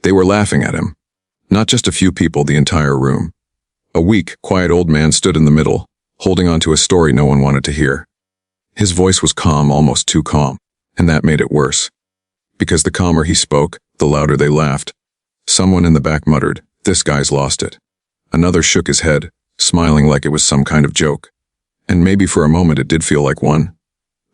They were laughing at him. Not just a few people, the entire room. A weak, quiet old man stood in the middle, holding on to a story no one wanted to hear. His voice was calm, almost too calm, and that made it worse. Because the calmer he spoke, the louder they laughed. Someone in the back muttered, "This guy's lost it." Another shook his head, smiling like it was some kind of joke. And maybe for a moment it did feel like one.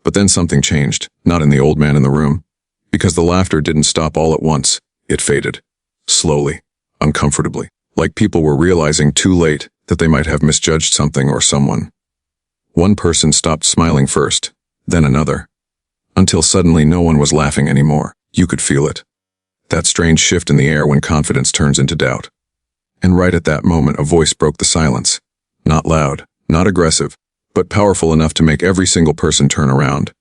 But then something changed, not in the old man in the room. Because the laughter didn't stop all at once, it faded. Slowly, uncomfortably, like people were realizing too late that they might have misjudged something or someone. One person stopped smiling first, then another. Until suddenly no one was laughing anymore. You could feel it. That strange shift in the air when confidence turns into doubt. And right at that moment a voice broke the silence. Not loud, not aggressive, but powerful enough to make every single person turn around.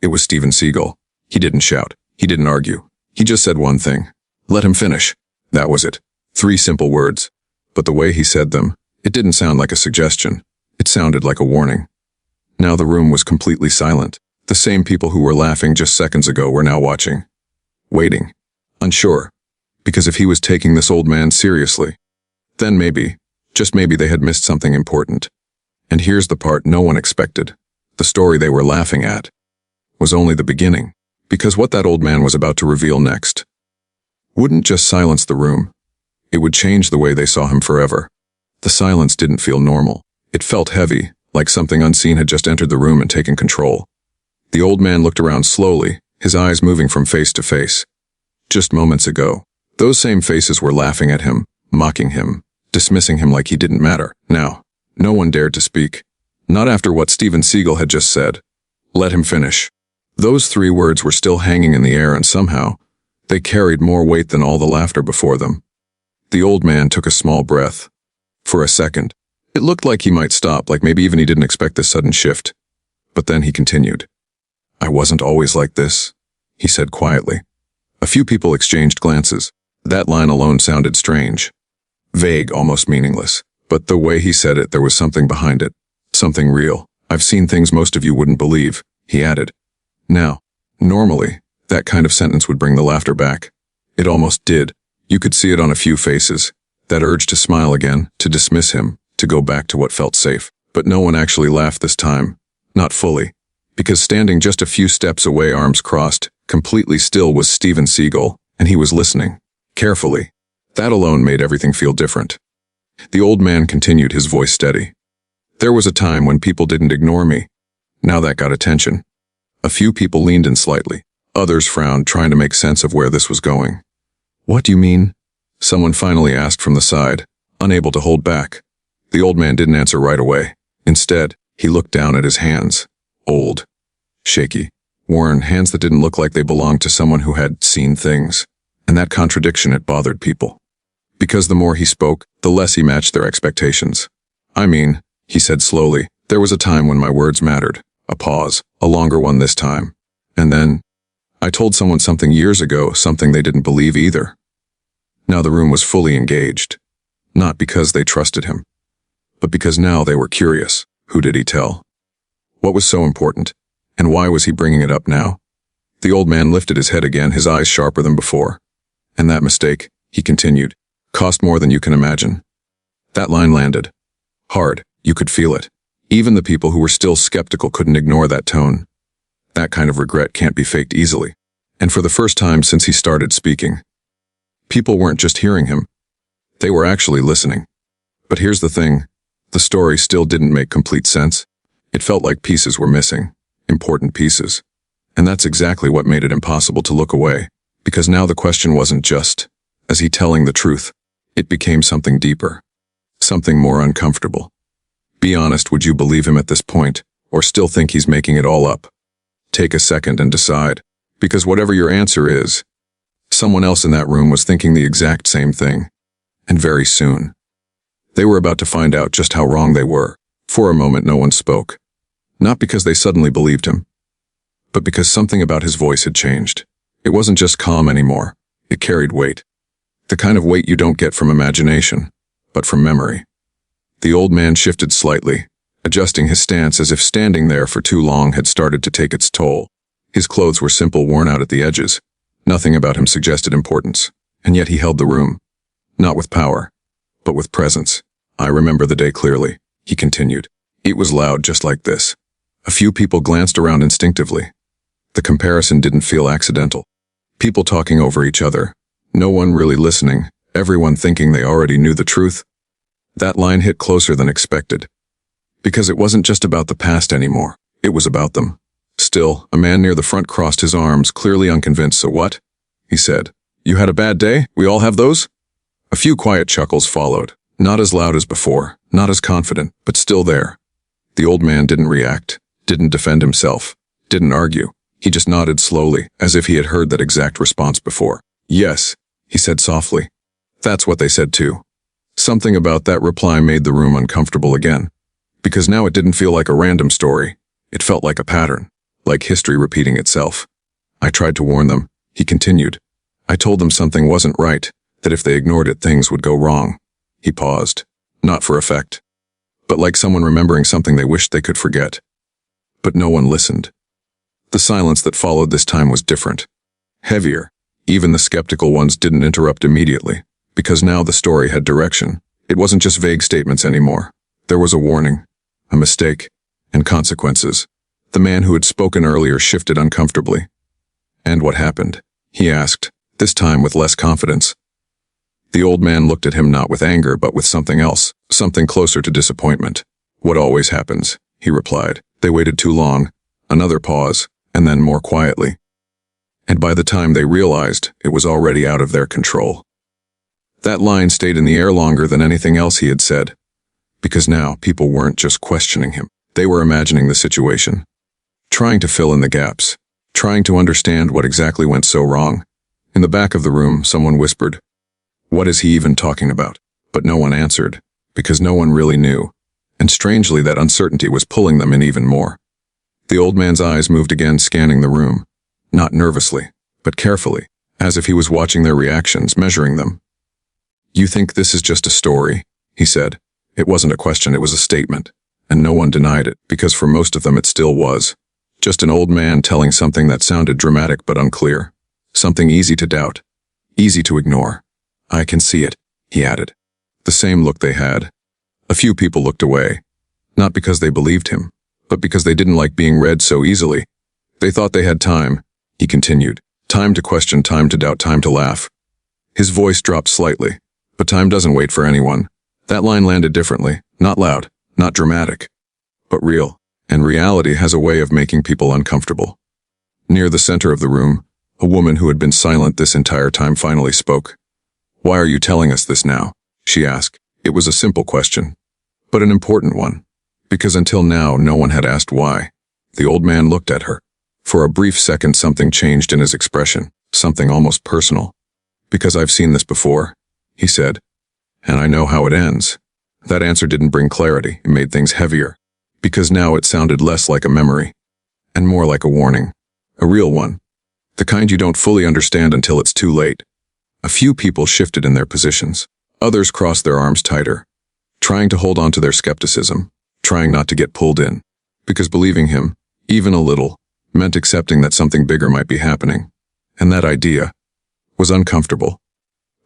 It was Steven Seagal. He didn't shout. He didn't argue. He just said one thing. Let him finish. That was it. 3 simple words. But the way he said them, it didn't sound like a suggestion. It sounded like a warning. Now the room was completely silent. The same people who were laughing just seconds ago were now watching. Waiting. Unsure. Because if he was taking this old man seriously, then maybe, just maybe they had missed something important. And here's the part no one expected. The story they were laughing at was only the beginning. Because what that old man was about to reveal next wouldn't just silence the room. It would change the way they saw him forever. The silence didn't feel normal. It felt heavy, like something unseen had just entered the room and taken control. The old man looked around slowly, his eyes moving from face to face. Just moments ago, those same faces were laughing at him, mocking him, dismissing him like he didn't matter. Now, no one dared to speak. Not after what Steven Seagal had just said. Let him finish. Those 3 words were still hanging in the air, and somehow, they carried more weight than all the laughter before them. The old man took a small breath. For a second, it looked like he might stop, like maybe even he didn't expect this sudden shift. But then he continued. "I wasn't always like this," he said quietly. A few people exchanged glances. That line alone sounded strange. Vague, almost meaningless. But the way he said it, there was something behind it. Something real. "I've seen things most of you wouldn't believe," he added. Now, normally, that kind of sentence would bring the laughter back. It almost did. You could see it on a few faces. That urge to smile again, to dismiss him, to go back to what felt safe. But no one actually laughed this time. Not fully. Because standing just a few steps away, arms crossed, completely still, was Steven Seagal, and he was listening. Carefully. That alone made everything feel different. The old man continued, his voice steady. "There was a time when people didn't ignore me. Now that got attention. A few people leaned in slightly. Others frowned, trying to make sense of where this was going." "What do you mean?" someone finally asked from the side, unable to hold back. The old man didn't answer right away. Instead, he looked down at his hands. Old. Shaky. Worn, hands that didn't look like they belonged to someone who had seen things. And that contradiction, it bothered people. Because the more he spoke, the less he matched their expectations. "I mean," he said slowly, "there was a time when my words mattered. A pause, a longer one this time. And then, I told someone something years ago, something they didn't believe either." Now the room was fully engaged. Not because they trusted him, but because now they were curious. Who did he tell? What was so important? And why was he bringing it up now? The old man lifted his head again, his eyes sharper than before. "And that mistake," he continued, "cost more than you can imagine." That line landed. Hard, you could feel it. Even the people who were still skeptical couldn't ignore that tone. That kind of regret can't be faked easily. And for the first time since he started speaking, people weren't just hearing him. They were actually listening. But here's the thing. The story still didn't make complete sense. It felt like pieces were missing. Important pieces. And that's exactly what made it impossible to look away. Because now the question wasn't just, is he telling the truth? It became something deeper. Something more uncomfortable. Be honest, would you believe him at this point, or still think he's making it all up? Take a second and decide. Because whatever your answer is, someone else in that room was thinking the exact same thing. And very soon. They were about to find out just how wrong they were. For a moment no one spoke. Not because they suddenly believed him, but because something about his voice had changed. It wasn't just calm anymore. It carried weight. The kind of weight you don't get from imagination, but from memory. The old man shifted slightly, adjusting his stance as if standing there for too long had started to take its toll. His clothes were simple, worn out at the edges. Nothing about him suggested importance. And yet he held the room. Not with power, but with presence. I remember the day clearly, he continued. It was loud just like this. A few people glanced around instinctively. The comparison didn't feel accidental. People talking over each other. No one really listening, everyone thinking they already knew the truth. That line hit closer than expected. Because it wasn't just about the past anymore. It was about them. Still, a man near the front crossed his arms, clearly unconvinced. So what? He said. You had a bad day? We all have those? A few quiet chuckles followed. Not as loud as before, not as confident, but still there. The old man didn't react, didn't defend himself, didn't argue. He just nodded slowly, as if he had heard that exact response before. Yes, he said softly. That's what they said too. Something about that reply made the room uncomfortable again. Because now it didn't feel like a random story. It felt like a pattern, like history repeating itself. I tried to warn them, he continued. I told them something wasn't right, that if they ignored it things would go wrong. He paused, not for effect, but like someone remembering something they wished they could forget. But no one listened. The silence that followed this time was different, heavier. Even the skeptical ones didn't interrupt immediately, because now the story had direction. It wasn't just vague statements anymore. There was a warning, a mistake, and consequences. The man who had spoken earlier shifted uncomfortably. And what happened? He asked, this time with less confidence. The old man looked at him not with anger but with something else, something closer to disappointment. What always happens, he replied. They waited too long. Another pause, and then more quietly. And by the time they realized, it was already out of their control. That line stayed in the air longer than anything else he had said. Because now people weren't just questioning him. They were imagining the situation. Trying to fill in the gaps. Trying to understand what exactly went so wrong. In the back of the room, someone whispered, "What is he even talking about?" But no one answered, because no one really knew. And strangely, that uncertainty was pulling them in even more. The old man's eyes moved again, scanning the room. Not nervously, but carefully, as if he was watching their reactions, measuring them. "You think this is just a story?" he said. It wasn't a question, it was a statement. And no one denied it, because for most of them it still was. Just an old man telling something that sounded dramatic but unclear. Something easy to doubt. Easy to ignore. "I can see it," he added. The same look they had. A few people looked away. Not because they believed him, but because they didn't like being read so easily. They thought they had time, he continued. Time to question, time to doubt, time to laugh. His voice dropped slightly, but time doesn't wait for anyone. That line landed differently, not loud, not dramatic, but real. And reality has a way of making people uncomfortable. Near the center of the room, a woman who had been silent this entire time finally spoke. "Why are you telling us this now?" she asked. It was a simple question, but an important one, because until now no one had asked why. The old man looked at her. For a brief second something changed in his expression, something almost personal. "Because I've seen this before," he said, "and I know how it ends." That answer didn't bring clarity, it made things heavier, because now it sounded less like a memory, and more like a warning, a real one, the kind you don't fully understand until it's too late. A few people shifted in their positions. Others crossed their arms tighter, trying to hold on to their skepticism, trying not to get pulled in, because believing him, even a little, meant accepting that something bigger might be happening. And that idea was uncomfortable.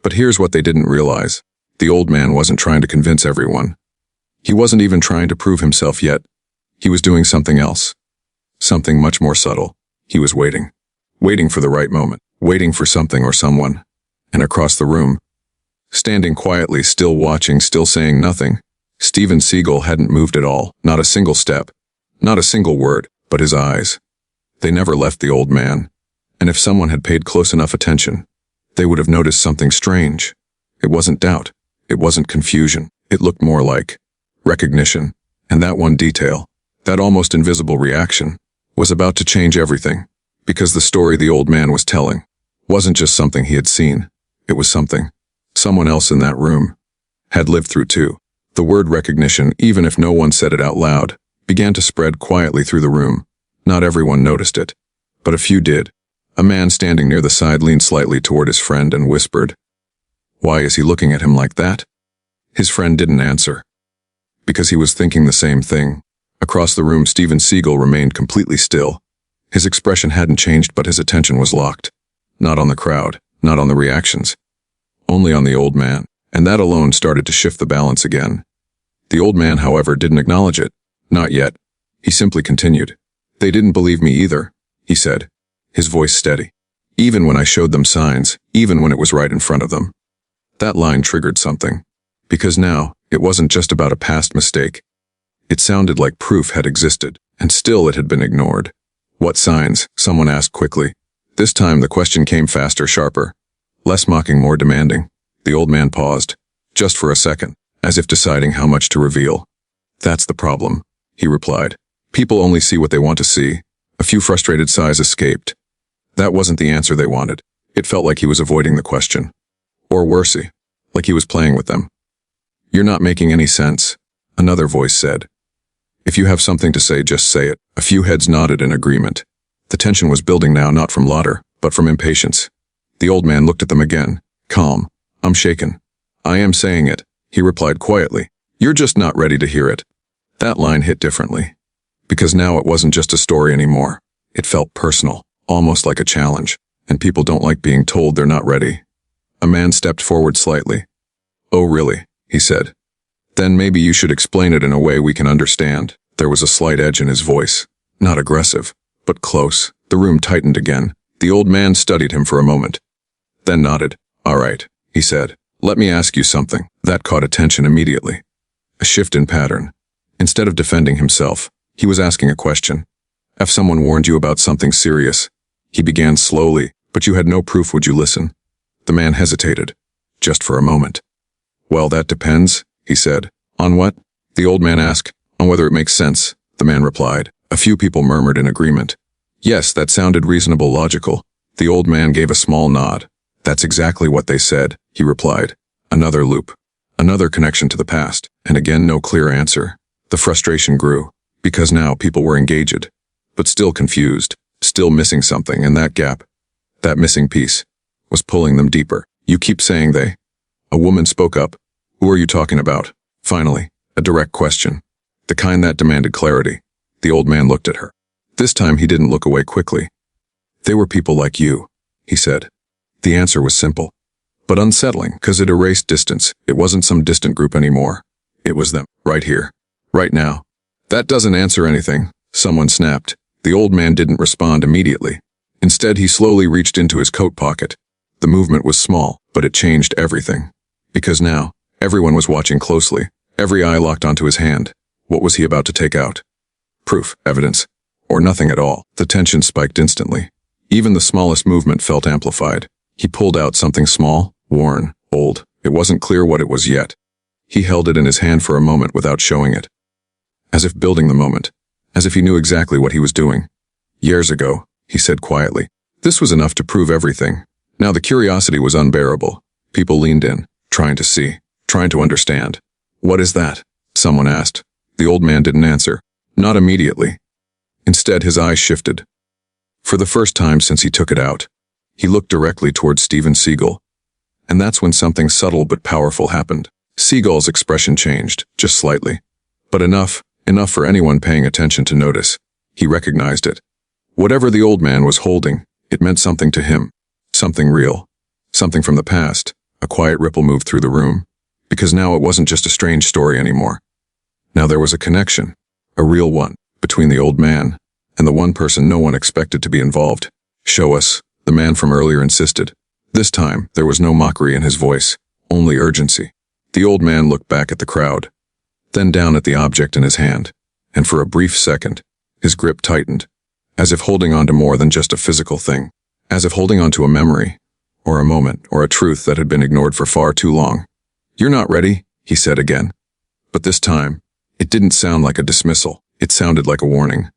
But here's what they didn't realize. The old man wasn't trying to convince everyone. He wasn't even trying to prove himself yet. He was doing something else. Something much more subtle. He was waiting. Waiting for the right moment. Waiting for something or someone. And across the room, standing quietly, still watching, still saying nothing, Steven Seagal hadn't moved at all. Not a single step. Not a single word. But his eyes. They never left the old man. And if someone had paid close enough attention, they would have noticed something strange. It wasn't doubt. It wasn't confusion. It looked more like recognition. And that one detail, that almost invisible reaction, was about to change everything. Because the story the old man was telling wasn't just something he had seen. It was something someone else in that room had lived through too. The word recognition, even if no one said it out loud, began to spread quietly through the room. Not everyone noticed it, but a few did. A man standing near the side leaned slightly toward his friend and whispered, "Why is he looking at him like that?" His friend didn't answer. Because he was thinking the same thing. Across the room, Steven Seagal remained completely still. His expression hadn't changed, but his attention was locked. Not on the crowd, not on the reactions. only on the old man, and that alone started to shift the balance again. The old man, however, didn't acknowledge it. Not yet. He simply continued. They didn't believe me either, he said, his voice steady. Even when I showed them signs, even when it was right in front of them. That line triggered something. Because now, it wasn't just about a past mistake. It sounded like proof had existed, and still it had been ignored. What signs? Someone asked quickly. This time the question came faster, sharper. Less mocking, more demanding. The old man paused, just for a second, as if deciding how much to reveal. That's the problem, he replied. People only see what they want to see. A few frustrated sighs escaped. That wasn't the answer they wanted. It felt like he was avoiding the question. Or worsey, like he was playing with them. You're not making any sense, another voice said. If you have something to say, just say it. A few heads nodded in agreement. The tension was building now, not from laughter, but from impatience. The old man looked at them again, calm. I'm shaken. I am saying it, he replied quietly. You're just not ready to hear it. That line hit differently. Because now it wasn't just a story anymore. It felt personal, almost like a challenge, and people don't like being told they're not ready. A man stepped forward slightly. Oh, really? He said. Then maybe you should explain it in a way we can understand. There was a slight edge in his voice. Not aggressive, but close. The room tightened again. The old man studied him for a moment. Then nodded. All right, he said. Let me ask you something. That caught attention immediately. A shift in pattern. Instead of defending himself, he was asking a question. If someone warned you about something serious, he began slowly, but you had no proof, would you listen? The man hesitated. Just for a moment. Well, that depends, he said. On what? The old man asked. On whether it makes sense, the man replied. A few people murmured in agreement. Yes, that sounded reasonable, logical. The old man gave a small nod. That's exactly what they said, he replied. Another loop. Another connection to the past, and again no clear answer. The frustration grew, because now people were engaged, but still confused, still missing something, and that gap, that missing piece, was pulling them deeper. You keep saying they. A woman spoke up. Who are you talking about? Finally, a direct question. The kind that demanded clarity. The old man looked at her. This time he didn't look away quickly. They were people like you, he said. The answer was simple, but unsettling, because it erased distance. It wasn't some distant group anymore. It was them, right here, right now. That doesn't answer anything, someone snapped. The old man didn't respond immediately. Instead, he slowly reached into his coat pocket. The movement was small, but it changed everything. Because now, everyone was watching closely, every eye locked onto his hand. What was he about to take out? Proof, evidence, or nothing at all. The tension spiked instantly. Even the smallest movement felt amplified. He pulled out something small, worn, old. It wasn't clear what it was yet. He held it in his hand for a moment without showing it. As if building the moment. As if he knew exactly what he was doing. Years ago, he said quietly. This was enough to prove everything. Now the curiosity was unbearable. People leaned in, trying to see, trying to understand. What is that? Someone asked. The old man didn't answer. Not immediately. Instead, his eyes shifted. For the first time since he took it out, he looked directly towards Steven Seagal. And that's when something subtle but powerful happened. Seagal's expression changed, just slightly. But enough for anyone paying attention to notice. He recognized it. Whatever the old man was holding, it meant something to him. Something real. Something from the past. A quiet ripple moved through the room. Because now it wasn't just a strange story anymore. Now there was a connection. A real one. Between the old man and the one person no one expected to be involved. Show us, the man from earlier insisted. This time, there was no mockery in his voice, only urgency. The old man looked back at the crowd, then down at the object in his hand, and for a brief second, his grip tightened, as if holding on to more than just a physical thing, as if holding on to a memory, or a moment, or a truth that had been ignored for far too long. You're not ready, he said again. But this time, it didn't sound like a dismissal. It sounded like a warning.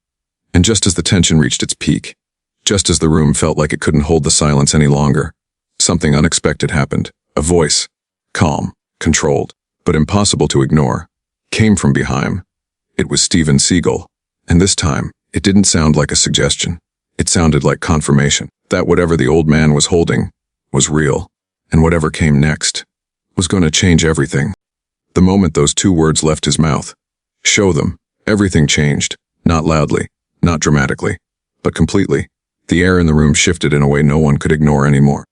And just as the tension reached its peak, just as the room felt like it couldn't hold the silence any longer, something unexpected happened. A voice, calm, controlled, but impossible to ignore, came from behind. It was Steven Seagal. And this time, it didn't sound like a suggestion. It sounded like confirmation that whatever the old man was holding was real, and whatever came next was going to change everything. The moment those two words left his mouth, show them, everything changed, not loudly, not dramatically, but completely. The air in the room shifted in a way no one could ignore anymore.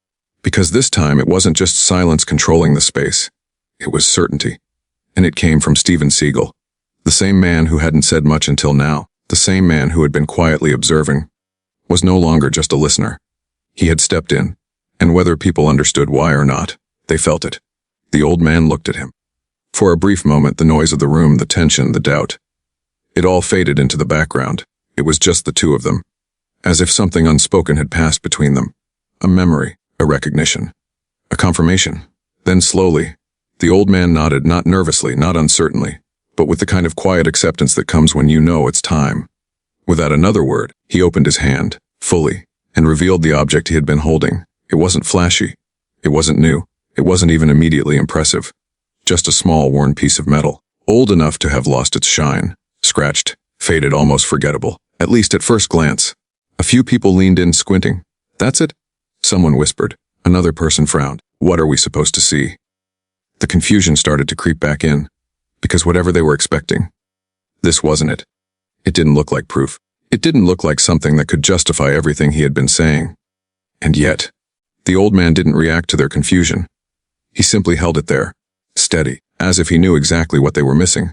Because this time it wasn't just silence controlling the space. It was certainty. And it came from Steven Seagal. The same man who hadn't said much until now, the same man who had been quietly observing, was no longer just a listener. He had stepped in, and whether people understood why or not, they felt it. The old man looked at him. For a brief moment, the noise of the room, the tension, the doubt, it all faded into the background. It was just the two of them, as if something unspoken had passed between them. A memory, a recognition, a confirmation. Then slowly, the old man nodded, not nervously, not uncertainly, but with the kind of quiet acceptance that comes when you know it's time. Without another word, he opened his hand, fully, and revealed the object he had been holding. It wasn't flashy. It wasn't new. It wasn't even immediately impressive. Just a small, worn piece of metal, old enough to have lost its shine, scratched, faded, almost forgettable, at least at first glance. A few people leaned in, squinting. "That's it?" Someone whispered. Another person frowned. "What are we supposed to see?" The confusion started to creep back in, because whatever they were expecting, this wasn't it. It didn't look like proof. It didn't look like something that could justify everything he had been saying. And yet, the old man didn't react to their confusion. He simply held it there, steady, as if he knew exactly what they were missing.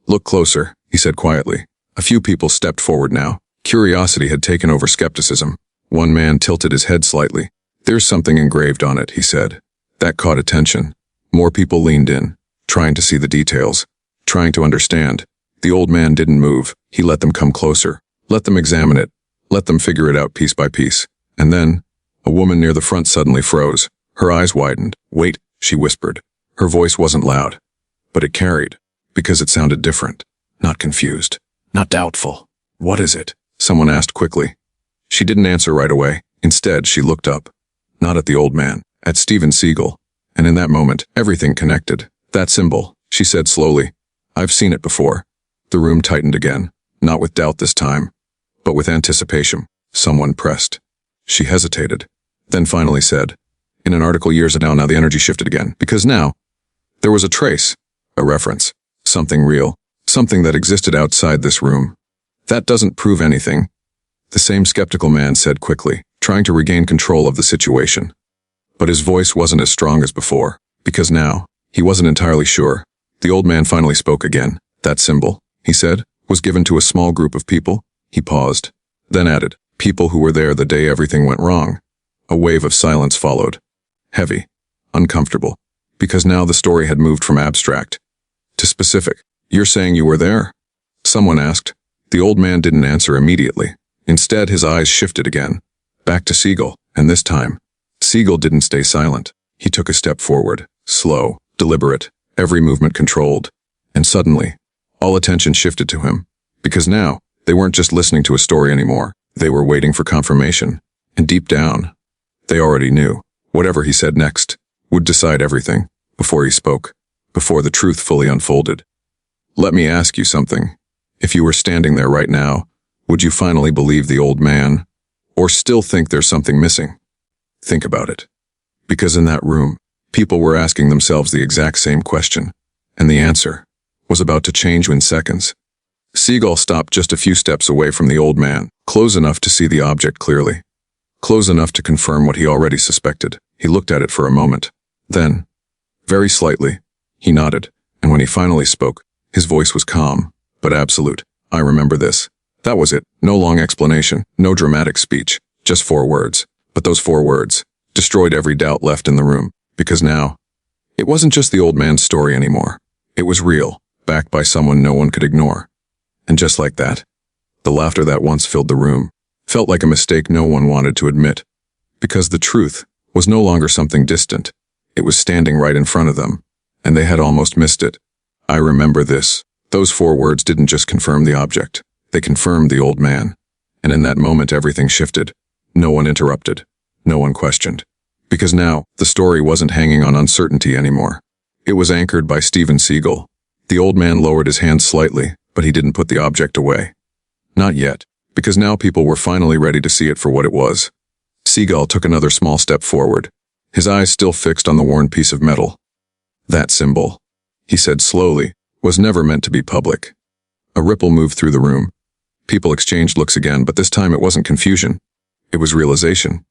"Look closer," he said quietly. A few people stepped forward now. Curiosity had taken over skepticism. One man tilted his head slightly. "There's something engraved on it," he said. That caught attention. More people leaned in, trying to see the details, trying to understand. The old man didn't move. He let them come closer, let them examine it, let them figure it out piece by piece. And then, a woman near the front suddenly froze. Her eyes widened. "Wait," she whispered. Her voice wasn't loud, but it carried, because it sounded different. Not confused, not doubtful. "What is it?" someone asked quickly. She didn't answer right away. Instead, she looked up, not at the old man, at Steven Seagal. And in that moment, everything connected. "That symbol," she said slowly. "I've seen it before." The room tightened again, not with doubt this time, but with anticipation. Someone pressed. She hesitated, then finally said, "In an article years ago now the energy shifted again, because now there was a trace, a reference, something real, something that existed outside this room. That doesn't prove anything," the same skeptical man said quickly, trying to regain control of the situation. But his voice wasn't as strong as before, because now, he wasn't entirely sure. The old man finally spoke again. "That symbol," he said, "was given to a small group of people." He paused, then added, "People who were there the day everything went wrong." A wave of silence followed. Heavy, uncomfortable, because now the story had moved from abstract to specific. "You're saying you were there?" someone asked. The old man didn't answer immediately. Instead, his eyes shifted again, back to Seagal, and this time, Seagal didn't stay silent. He took a step forward, slow, deliberate, every movement controlled. And suddenly, all attention shifted to him. Because now, they weren't just listening to a story anymore. They were waiting for confirmation. And deep down, they already knew. Whatever he said next would decide everything. Before he spoke, before the truth fully unfolded. "Let me ask you something. If you were standing there right now, would you finally believe the old man? Or still think there's something missing?" Think about it. Because in that room, people were asking themselves the exact same question, and the answer was about to change in seconds. Seagal stopped just a few steps away from the old man, close enough to see the object clearly, close enough to confirm what he already suspected. He looked at it for a moment. Then, very slightly, he nodded, and when he finally spoke, his voice was calm, but absolute. "I remember this." That was it. No long explanation, no dramatic speech, just 4 words. But those 4 words destroyed every doubt left in the room, because now, it wasn't just the old man's story anymore. It was real, backed by someone no one could ignore. And just like that, the laughter that once filled the room felt like a mistake no one wanted to admit, because the truth was no longer something distant. It was standing right in front of them, and they had almost missed it. "I remember this." Those 4 words didn't just confirm the object, they confirmed the old man. And in that moment everything shifted. No one interrupted. No one questioned. Because now, the story wasn't hanging on uncertainty anymore. It was anchored by Steven Seagal. The old man lowered his hand slightly, but he didn't put the object away. Not yet, because now people were finally ready to see it for what it was. Seagal took another small step forward, his eyes still fixed on the worn piece of metal. "That symbol," he said slowly, "was never meant to be public." A ripple moved through the room. People exchanged looks again, but this time it wasn't confusion. It was realization.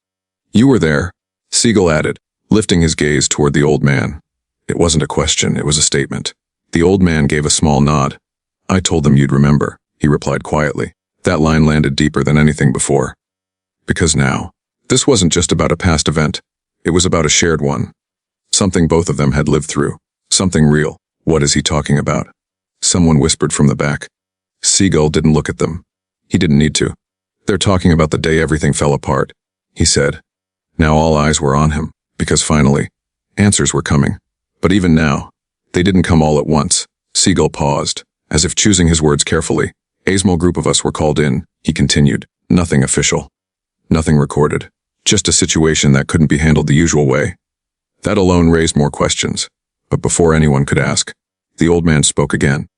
"You were there," Seagal added, lifting his gaze toward the old man. It wasn't a question, it was a statement. The old man gave a small nod. I told them you'd remember, he replied quietly. That line landed deeper than anything before. Because now, this wasn't just about a past event. It was about a shared one. Something both of them had lived through. Something real. What is he talking about? Someone whispered from the back. Seagal didn't look at them. He didn't need to. They're talking about the day everything fell apart, he said. Now all eyes were on him, because finally, answers were coming. But even now, they didn't come all at once. Seagal paused, as if choosing his words carefully. A small group of us were called in, he continued. Nothing official. Nothing recorded. Just a situation that couldn't be handled the usual way. That alone raised more questions. But before anyone could ask, the old man spoke again.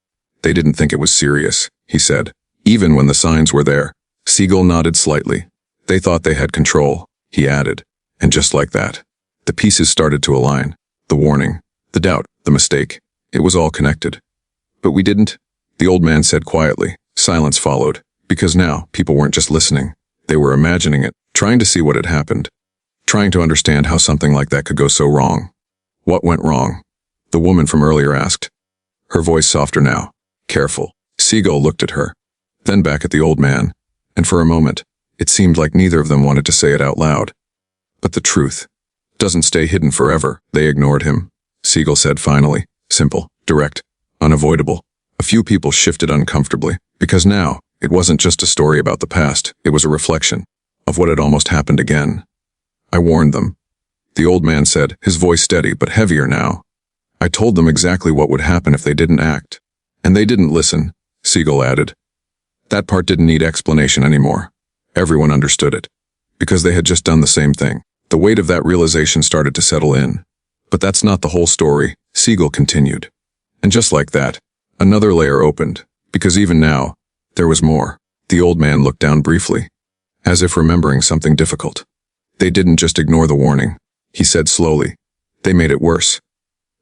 They didn't think it was serious, he said. Even when the signs were there. Seagal nodded slightly. They thought they had control, he added. And just like that, the pieces started to align. The warning, the doubt, the mistake. It was all connected. But we didn't, the old man said quietly. Silence followed, because now people weren't just listening. They were imagining it, trying to see what had happened. Trying to understand how something like that could go so wrong. What went wrong? The woman from earlier asked. Her voice softer now. Careful. Seagal looked at her, then back at the old man, and for a moment, it seemed like neither of them wanted to say it out loud. But the truth doesn't stay hidden forever. They ignored him. Seagal said finally, simple, direct, unavoidable. A few people shifted uncomfortably, because now, it wasn't just a story about the past, it was a reflection of what had almost happened again. I warned them. The old man said, his voice steady but heavier now. I told them exactly what would happen if they didn't act. And they didn't listen, Seagal added. That part didn't need explanation anymore. Everyone understood it. Because they had just done the same thing. The weight of that realization started to settle in. But that's not the whole story, Seagal continued. And just like that, another layer opened. Because even now, there was more. The old man looked down briefly, as if remembering something difficult. They didn't just ignore the warning, he said slowly. They made it worse.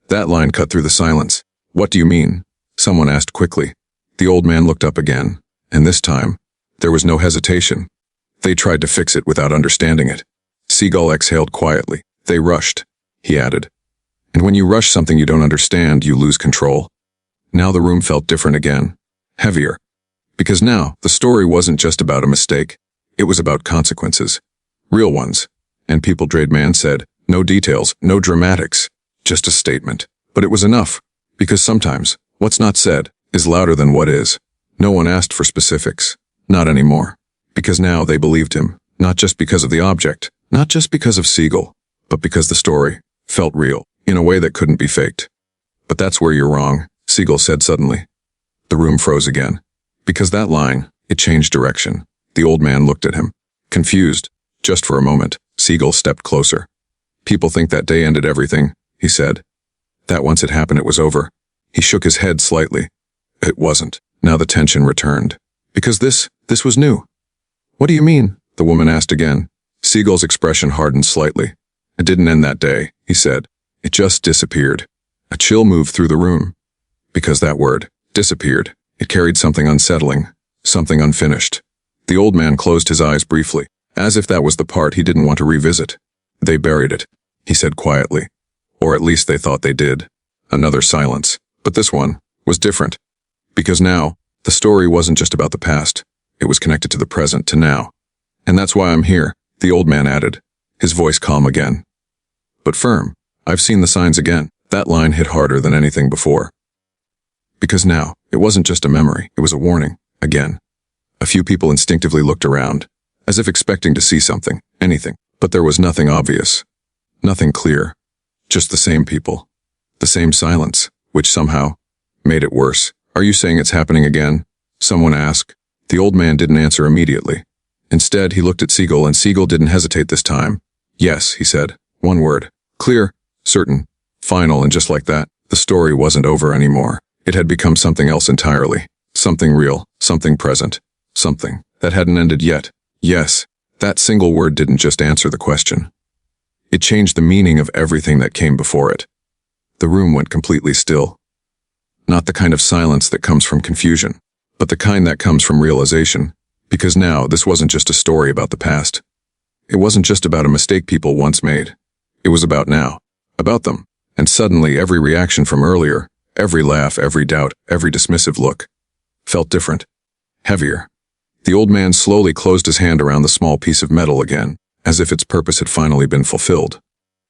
That line cut through the silence. What do you mean? Someone asked quickly. The old man looked up again, and this time, there was no hesitation. They tried to fix it without understanding it. Seagal exhaled quietly. They rushed, he added. And when you rush something you don't understand, you lose control. Now the room felt different again. Heavier. Because now, the story wasn't just about a mistake. It was about consequences. Real ones. And People Drade Man said, no details, no dramatics. Just a statement. But it was enough. Because sometimes, what's not said, is louder than what is. No one asked for specifics. Not anymore. Because now they believed him. Not just because of the object. Not just because of Seagal. But because the story felt real. In a way that couldn't be faked. But that's where you're wrong, Seagal said suddenly. The room froze again. Because that line, it changed direction. The old man looked at him. Confused. Just for a moment, Seagal stepped closer. People think that day ended everything, he said. That once it happened it was over. He shook his head slightly. It wasn't. Now the tension returned. Because this was new. What do you mean? The woman asked again. Seagal's expression hardened slightly. It didn't end that day, he said. It just disappeared. A chill moved through the room. Because that word, disappeared, it carried something unsettling, something unfinished. The old man closed his eyes briefly, as if that was the part he didn't want to revisit. They buried it, he said quietly. Or at least they thought they did. Another silence. But this one was different. Because now, the story wasn't just about the past. It was connected to the present, to now. And that's why I'm here, the old man added, his voice calm again. But firm. I've seen the signs again. That line hit harder than anything before. Because now, it wasn't just a memory, it was a warning, again. A few people instinctively looked around, as if expecting to see something, anything. But there was nothing obvious. Nothing clear. Just the same people. The same silence, which somehow made it worse. Are you saying it's happening again? Someone asked. The old man didn't answer immediately. Instead, he looked at Seagal, and Seagal didn't hesitate this time. Yes, he said. One word. Clear. Certain. Final, and just like that, the story wasn't over anymore. It had become something else entirely. Something real. Something present. Something that hadn't ended yet. Yes. That single word didn't just answer the question. It changed the meaning of everything that came before it. The room went completely still. Not the kind of silence that comes from confusion, but the kind that comes from realization. Because now, this wasn't just a story about the past. It wasn't just about a mistake people once made. It was about now. About them. And suddenly every reaction from earlier, every laugh, every doubt, every dismissive look, felt different. Heavier. The old man slowly closed his hand around the small piece of metal again, as if its purpose had finally been fulfilled.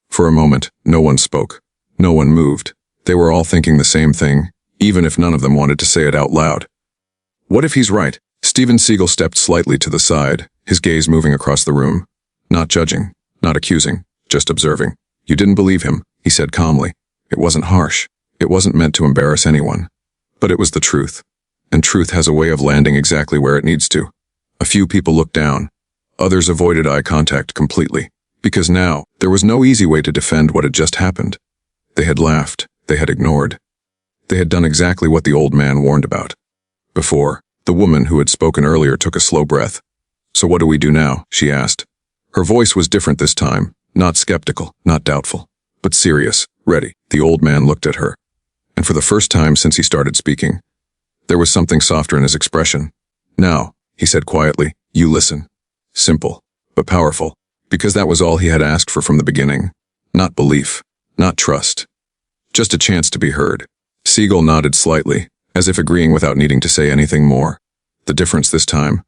For a moment, no one spoke. No one moved. They were all thinking the same thing, even if none of them wanted to say it out loud. What if he's right? Steven Seagal stepped slightly to the side, his gaze moving across the room. Not judging, not accusing, just observing. You didn't believe him, he said calmly. It wasn't harsh. It wasn't meant to embarrass anyone. But it was the truth. And truth has a way of landing exactly where it needs to. A few people looked down. Others avoided eye contact completely. Because now, there was no easy way to defend what had just happened. They had laughed. They had ignored. They had done exactly what the old man warned about. Before, the woman who had spoken earlier took a slow breath. So what do we do now? She asked. Her voice was different this time, not skeptical, not doubtful, but serious, ready. The old man looked at her. And for the first time since he started speaking, there was something softer in his expression. Now, he said quietly, you listen. Simple, but powerful, because that was all he had asked for from the beginning. Not belief, not trust. Just a chance to be heard. Seagal nodded slightly, as if agreeing without needing to say anything more. The difference this time,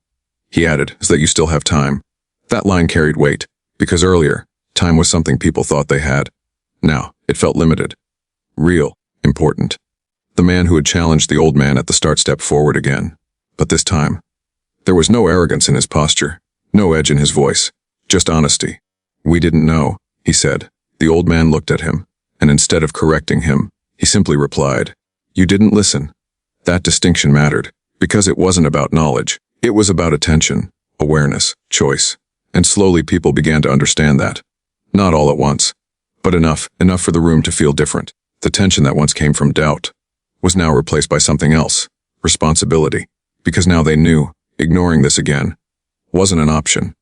he added, is that you still have time. That line carried weight, because earlier, time was something people thought they had. Now, it felt limited. Real, important. The man who had challenged the old man at the start stepped forward again. But this time, there was no arrogance in his posture, no edge in his voice, just honesty. We didn't know, he said. The old man looked at him, and instead of correcting him, he simply replied, you didn't listen. That distinction mattered, because it wasn't about knowledge. It was about attention, awareness, choice. And slowly people began to understand that. Not all at once, but enough for the room to feel different. The tension that once came from doubt was now replaced by something else, responsibility. Because now they knew, ignoring this again wasn't an option.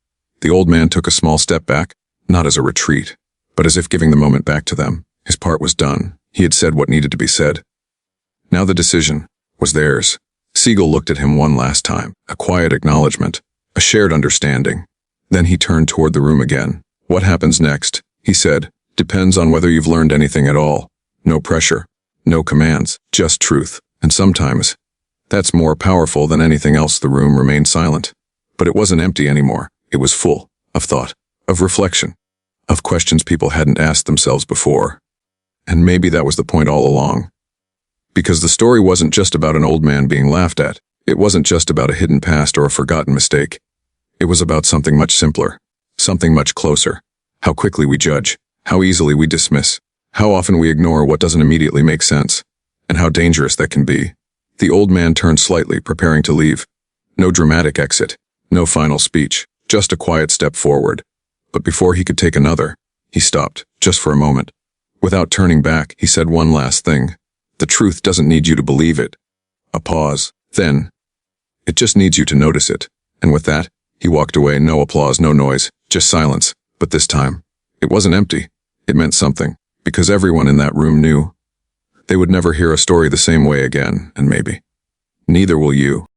The old man took a small step back, not as a retreat, but as if giving the moment back to them. His part was done. He had said what needed to be said. Now the decision was theirs. Seagal looked at him one last time, a quiet acknowledgement, a shared understanding. Then he turned toward the room again. What happens next, he said, depends on whether you've learned anything at all. No pressure, no commands, just truth. And sometimes, that's more powerful than anything else. The room remained silent. But it wasn't empty anymore. It was full of thought, of reflection, of questions people hadn't asked themselves before. And maybe that was the point all along. Because the story wasn't just about an old man being laughed at. It wasn't just about a hidden past or a forgotten mistake. It was about something much simpler, something much closer. How quickly we judge, how easily we dismiss, how often we ignore what doesn't immediately make sense, and how dangerous that can be. The old man turned slightly, preparing to leave. No dramatic exit, no final speech, just a quiet step forward. But before he could take another, he stopped, just for a moment. Without turning back, he said one last thing. The truth doesn't need you to believe it. A pause. Then, it just needs you to notice it. And with that, he walked away. No applause, no noise, just silence. But this time, it wasn't empty. It meant something, because everyone in that room knew they would never hear a story the same way again, and maybe neither will you.